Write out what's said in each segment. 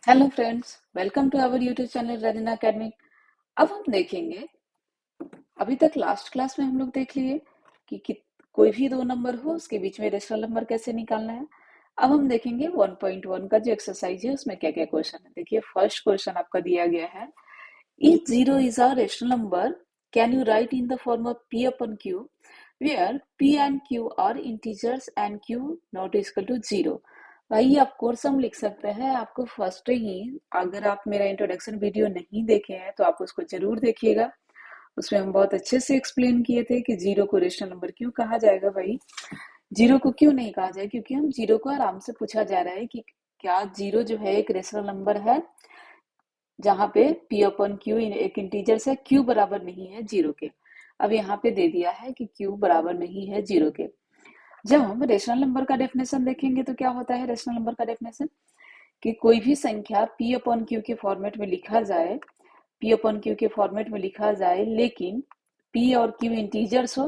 Hello friends, welcome to our YouTube channel Rajna academy. अब हम देखेंगे, अभी तक लास्ट क्लास में हम लोग देख लिए कि कोई भी दो नंबर हो उसके बीच में रेशनल नंबर कैसे निकालना है। अब हम देखेंगे 1.1 का जो एक्सरसाइज है उसमें क्या क्या क्वेश्चन है। देखिए, फर्स्ट क्वेश्चन आपका दिया गया है, if zero is a rational number can you right in the form of p upon q where p and q are integers and q not equal to 0। भाई, आप कोर्स हम लिख सकते हैं। आपको फर्स्ट ही, अगर आप मेरा इंट्रोडक्शन वीडियो नहीं देखे हैं तो आप उसको जरूर देखिएगा। उसमें हम बहुत अच्छे से एक्सप्लेन किए थे कि जीरो को रेशनल नंबर क्यों कहा जाएगा। भाई, जीरो को क्यों नहीं कहा जाए, क्योंकि हम जीरो को आराम से पूछा जा रहा है कि क्या जीरो जो है एक रेशनल नंबर है जहां पे p अपन q एक इंटीजर है, q बराबर नहीं है जीरो के। अब यहाँ पे दे दिया है कि q बराबर नहीं है जीरो के। जब हम रेशनल नंबर का डेफिनेशन देखेंगे तो क्या होता है रेशनल नंबर का डेफिनेशन, कि कोई भी संख्या p अपॉन q के फॉर्मेट में लिखा जाए, p अपॉन q के फॉर्मेट में लिखा जाए, लेकिन p और q इंटीजर्स हो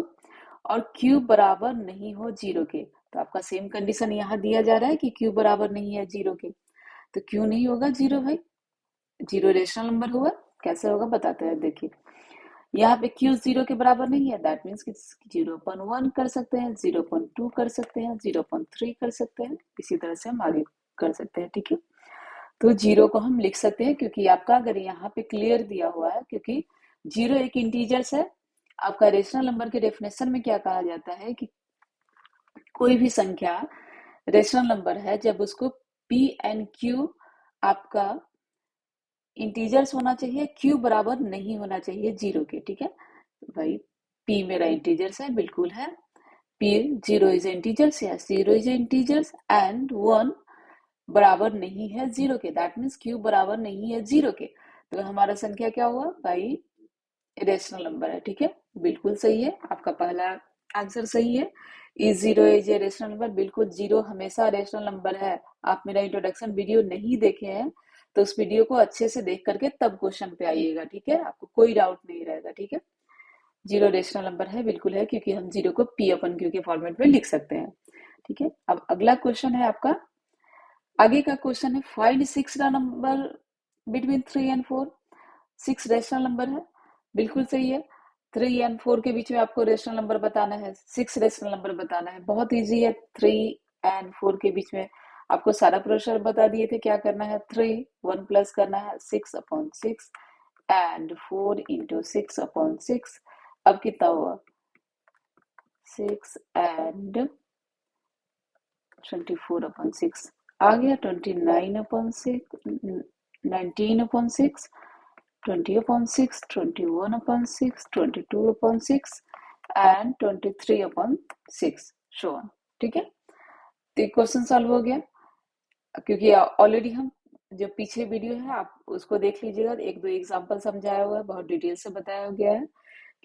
और q बराबर नहीं हो जीरो के। तो आपका सेम कंडीशन यहाँ दिया जा रहा है कि q बराबर नहीं है जीरो के, तो क्यों नहीं होगा जीरो। भाई, जीरो रेशनल नंबर हुआ, कैसे होगा बताते हैं। देखिए, यहाँ पे क्यू जीरो के बराबर नहीं है, दैट मीन्स कि 0.1 कर सकते हैं, 0.2 कर सकते हैं, 0.3 कर सकते हैं, इसी तरह से हम आगे कर सकते हैं। ठीक है, तो जीरो को हम लिख सकते हैं क्योंकि आपका अगर यहाँ पे क्लियर दिया हुआ है, क्योंकि जीरो एक इंटीजर्स है। आपका रेशनल नंबर के डेफिनेशन में क्या कहा जाता है कि कोई भी संख्या रेशनल नंबर है जब उसको p एंड q आपका इंटीजर्स होना चाहिए, q बराबर नहीं होना चाहिए जीरो के। ठीक है भाई, p मेरा इंटीजर्स है, बिल्कुल है। p zero is integers, yes zero is integers and one बराबर नहीं है जीरो के, दैट मीन्स q बराबर नहीं है जीरो के। तो हमारा संख्या क्या हुआ भाई, रेशनल नंबर है। ठीक है, बिल्कुल सही है, आपका पहला आंसर सही है। Is zero is a rational number, बिल्कुल जीरो हमेशा रेशनल नंबर है। आप मेरा इंट्रोडक्शन वीडियो नहीं देखे हैं तो उस वीडियो को अच्छे से देख करके तब क्वेश्चन पे आइएगा। ठीक है, आपको कोई डाउट नहीं रहेगा। ठीक है, जीरो रेशनल नंबर है, बिल्कुल है, क्योंकि हम जीरो को p अपन q के फॉर्मेट में लिख सकते हैं। ठीक है, अब अगला क्वेश्चन है आपका, आगे का क्वेश्चन है, find six number between 3 and 4। Six rational number है, बिल्कुल सही है। 3 and 4 के बीच में आपको रेशनल नंबर बताना है, सिक्स रेशनल नंबर बताना है, बहुत इजी है। 3 and 4 के बीच में आपको सारा प्रोसेस बता दिए थे, क्या करना है, 1 प्लस करना है 6/6 एंड 4 into 6/6। अब कितना हुआ, 6 and 24/6 आ गया, 29/6, 19/6, 20/6, 21/6, 22/6 एंड 23/6 शो ऑन। ठीक है, तो ये क्वेश्चन सॉल्व हो गया। क्योंकि ऑलरेडी हम जो पीछे वीडियो है आप उसको देख लीजिएगा, एक दो एग्जांपल समझाया हुआ है, बहुत डिटेल से बताया गया है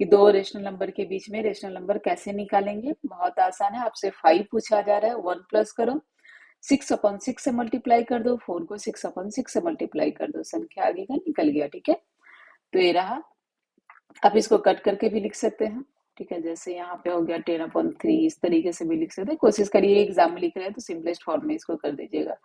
कि दो रेशनल नंबर के बीच में रेशनल नंबर कैसे निकालेंगे। बहुत आसान है, आपसे 5 पूछा जा रहा है, 1 प्लस करो, 6/6 से मल्टीप्लाई कर दो, 4 को 6/6 से मल्टीप्लाई कर दो, संख्या आगे का निकल गया। ठीक है, तो ये रहा। आप इसको कट करके भी लिख सकते हैं। ठीक है, जैसे यहाँ पे हो गया 10/3, इस तरीके से भी लिख सकते हैं। कोशिश करिए एग्जाम में लिख रहे हैं तो सिंपलेस्ट फॉर्म में इसको कर दीजिएगा।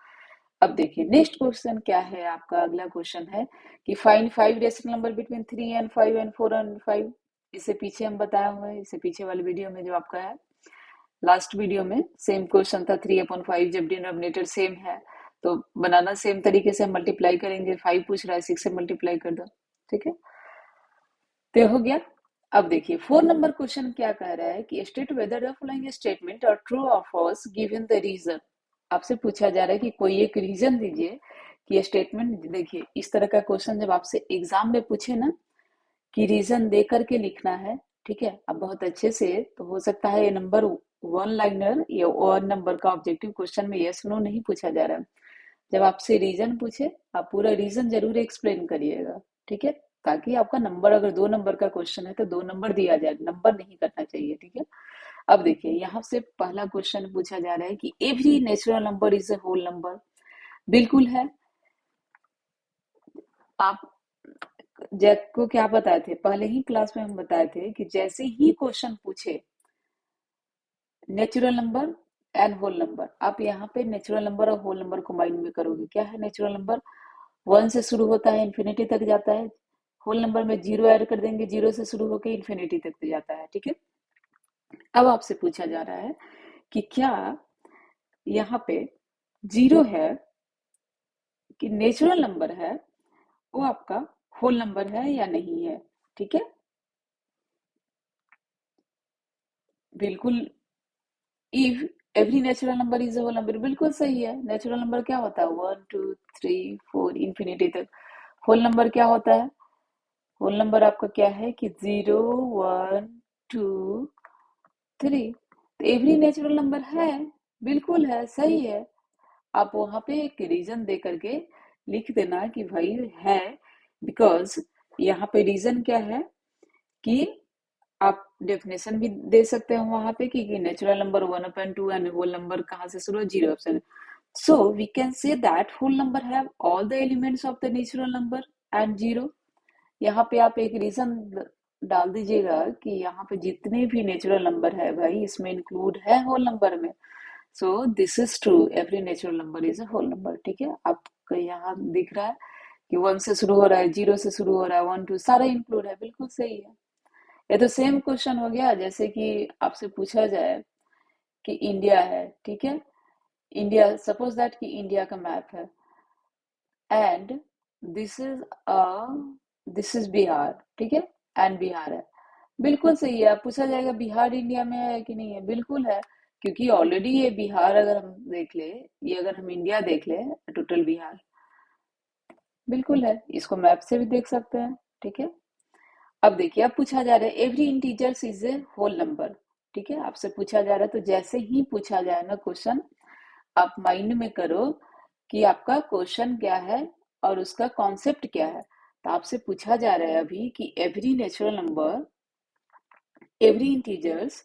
अब देखिए नेक्स्ट क्वेश्चन क्या है आपका, अगला क्वेश्चन है कि find 5 rational number between 3 and 5 and 4 and 5। इससे पीछे हम बताया हुआ है, इससे पीछे वाले वीडियो में जो आपका है, लास्ट वीडियो में सेम क्वेश्चन था। 3/5 जब डिनोमिनेटर सेम है तो बनाना सेम तरीके से, हम मल्टीप्लाई करेंगे। 5 पूछ रहा है, 6 से मल्टीप्लाई कर दो। ठीक है, तो हो गया। अब देखिए 4 नंबर क्वेश्चन क्या कह रहा है कि state whether the following statement और ट्रू और फॉल्स गिवन द रीजन। आपसे पूछा जा रहा है कि कोई एक रीजन दीजिए कि स्टेटमेंट। देखिए, इस तरह का क्वेश्चन जब आपसे एग्जाम में पूछे ना कि रीजन दे करके लिखना है, ठीक है, अब बहुत अच्छे से, तो हो सकता है ये नंबर वन लाइनर या वन नंबर का ऑब्जेक्टिव क्वेश्चन में यस नो नहीं पूछा जा रहा है। जब आपसे रीजन पूछे आप पूरा रीजन जरूर एक्सप्लेन करिएगा। ठीक है, ताकि आपका नंबर, अगर 2 नंबर का क्वेश्चन है तो 2 नंबर दिया जाए, नंबर नहीं करना चाहिए। ठीक है, अब देखिए यहाँ से पहला क्वेश्चन पूछा जा रहा है कि every natural number is a whole number. बिल्कुल है। आप जैक को क्या बताए थे, पहले ही क्लास में हम बताए थे कि जैसे ही क्वेश्चन पूछे natural number and whole number, आप यहाँ पे नेचुरल नंबर और होल नंबर को माइंड में करोगे। क्या है नेचुरल नंबर, वन से शुरू होता है इन्फिनिटी तक जाता है, होल नंबर में जीरो ऐड कर देंगे, जीरो से शुरू होकर इन्फिनिटी तक जाता है। ठीक है, अब आपसे पूछा जा रहा है कि क्या यहाँ पे जीरो है कि नेचुरल नंबर है, वो आपका होल नंबर है या नहीं है। ठीक है, बिल्कुल, if every natural number is whole number, बिल्कुल सही है। नेचुरल नंबर क्या होता है, one two three four infinity तक। होल नंबर क्या होता है, होल नंबर आपका क्या है कि जीरो वन टू थ्री। तो एवरी नेचुरल नंबर है, बिल्कुल है, सही है। आप वहां पे एक रीजन दे करके लिख देना कि भाई है, बिकॉज यहाँ पे रीजन क्या है कि आप डेफिनेशन भी दे सकते हो वहां पे कि natural number 1/2 and whole number कहाँ से शुरू है, zero option. So we can say that whole number have all the elements of the natural number and zero. यहाँ पे आप एक रीजन डाल दीजिएगा कि यहाँ पे जितने भी नेचुरल नंबर है भाई इसमें इंक्लूड है होल नंबर में। So this is true, every natural number is a whole number. ठीक है, आपको यहाँ दिख रहा है कि वन से शुरू हो रहा है, जीरो से शुरू हो रहा है, वन टू सारा इंक्लूड है, बिल्कुल सही है। ये तो सेम क्वेश्चन हो गया जैसे कि आपसे पूछा जाए कि इंडिया है, ठीक है, इंडिया, सपोज दैट कि इंडिया का मैप है and this is a this is Bihar, ठीक है, एंड बिहार है, बिल्कुल सही है। पूछा जाएगा बिहार इंडिया में है कि नहीं है, बिल्कुल है, क्योंकि ऑलरेडी ये बिहार अगर हम देख ले, ये अगर हम इंडिया देख ले, टोटल बिहार, बिल्कुल है, इसको मैप से भी देख सकते हैं। ठीक है, अब देखिए, अब पूछा जा रहा है every integers is a whole number. ठीक है, आपसे पूछा जा रहा है, तो जैसे ही पूछा जाए ना क्वेश्चन, आप माइंड में करो कि आपका क्वेश्चन क्या है और उसका कॉन्सेप्ट क्या है। तो आपसे पूछा जा रहा है अभी कि every natural number, every integers,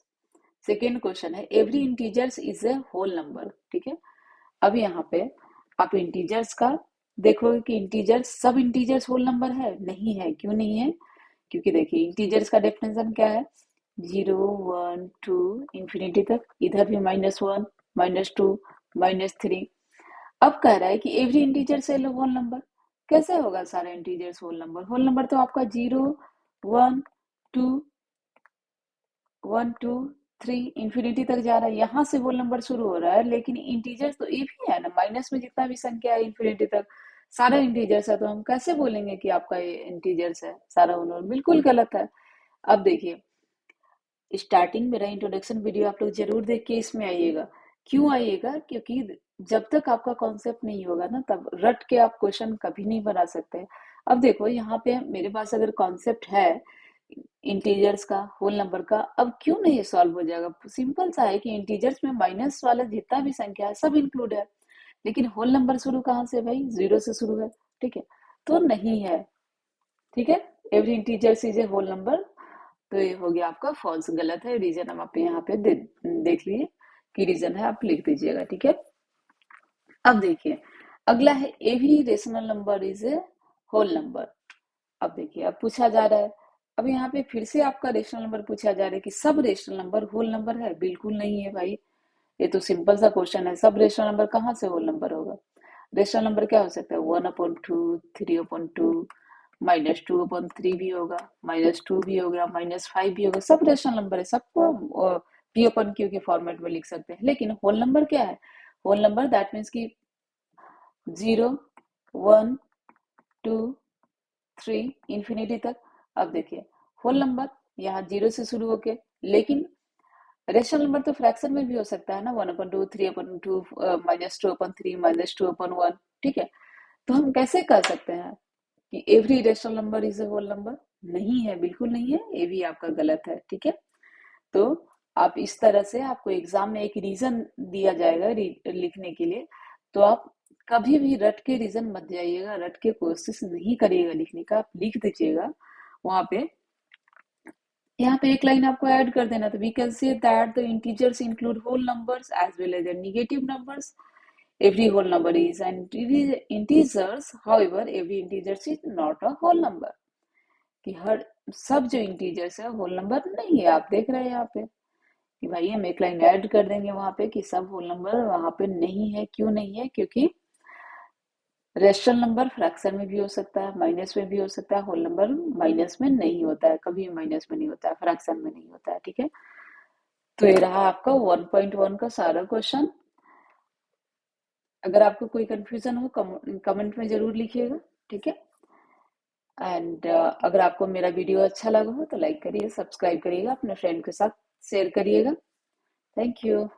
second question है every integers is a whole number. ठीक है, अब यहाँ पे आप इंटीजर्स का देखोगे कि इंटीजर्स, सब इंटीजर्स होल नंबर है, नहीं है, क्यों नहीं है, क्योंकि देखिए इंटीजर्स का डेफिनेशन क्या है, जीरो वन टू इन्फिनिटी तक, इधर भी -1 -2 -3। अब कह रहा है कि एवरी इंटीजर से लो होल नंबर, कैसे होगा सारा integers whole number, whole number तो आपका zero one two, one two three infinity तक जा रहा है, यहाँ से होल नंबर शुरू हो रहा है, लेकिन इंटीजर्स तो एक ही है ना, माइनस में जितना भी संख्या है इन्फिनिटी तक सारा इंटीजर्स है, तो हम कैसे बोलेंगे कि आपका ये इंटीजर्स है सारा होल नंबर, बिल्कुल गलत है। अब देखिए, स्टार्टिंग मेरा इंट्रोडक्शन वीडियो आप लोग जरूर देख के इसमें आइएगा। क्यों आइएगा, क्योंकि जब तक आपका कॉन्सेप्ट नहीं होगा ना, तब रट के आप क्वेश्चन कभी नहीं बना सकते। अब देखो यहाँ पे मेरे पास अगर कॉन्सेप्ट है इंटीजर्स का, होल नंबर का, अब क्यों नहीं सॉल्व हो जाएगा, सिंपल सा है कि इंटीजर्स में माइनस वाला जितना भी संख्या है सब इंक्लूड है, लेकिन होल नंबर शुरू कहाँ से भाई, जीरो से शुरू है। ठीक है, तो नहीं है। ठीक है, every integers is a whole number, तो ये हो गया आपका फॉल्स, गलत है। रीजन हम आप यहाँ पे देख लिए कि रीजन है, आप लिख दीजिएगा। ठीक है, अब देखिए अगला है every rational number is a whole number. अब देखिए, अब पूछा जा रहा है, अब यहाँ पे फिर से आपका रेशनल नंबर पूछा जा रहा है कि सब रेशनल नंबर होल नंबर है, बिल्कुल नहीं है भाई, ये तो सिंपल सा क्वेश्चन है, सब रेशनल नंबर कहाँ से होल नंबर होगा। रेशनल नंबर क्या हो सकता है, 1/2, 3/2, -2/3 भी होगा, -2 भी हो गया, -5 भी होगा, सब रेशनल नंबर है, सबको p/q के फॉर्मेट में लिख सकते हैं। लेकिन होल नंबर क्या है, होल नंबर दैट मीन्स कि zero one two three infinity तक। अब देखिए होल नंबर यहाँ जीरो से शुरू होके, लेकिन रेशनल नंबर तो फ्रैक्शन में भी हो सकता है ना, 1/2, 3/2, -2/3, -2/1। ठीक है, तो हम कैसे कर सकते हैं कि every rational number is a whole number, नहीं है, बिल्कुल नहीं है, ये भी आपका गलत है। ठीक है, तो आप इस तरह से, आपको एग्जाम में एक रीजन दिया जाएगा लिखने के लिए, तो आप कभी भी रट के रीजन मत जाइएगा, रट के कोशिश नहीं करिएगा लिखने का, आप लिख दीजिएगा वहां पे। यहाँ पे एक लाइन आपको ऐड कर देना, तो we can say that the integers include whole numbers as well as negative numbers, every whole number is an integers, however every integers is not a whole number, कि हर सब जो इंटीजर्स है whole number नहीं है। आप देख रहे हैं यहाँ पे कि भाई हम एक लाइन ऐड कर देंगे वहां पे कि सब होल नंबर वहां पे नहीं है, क्यों नहीं है, क्योंकि रेशनल नंबर फ्रैक्शन में भी हो सकता है, माइनस में भी हो सकता है, होल नंबर माइनस में नहीं होता है, कभी माइनस में नहीं होता है, फ्रैक्शन में नहीं होता है। ठीक है, तो ये रहा आपका 1.1 का सारा क्वेश्चन। अगर आपको कोई कंफ्यूजन हो कमेंट में जरूर लिखिएगा। ठीक है, एंड अगर आपको मेरा वीडियो अच्छा लगा हो तो लाइक करिए, सब्सक्राइब करिएगा, अपने फ्रेंड के साथ शेयर करिएगा। Thank you.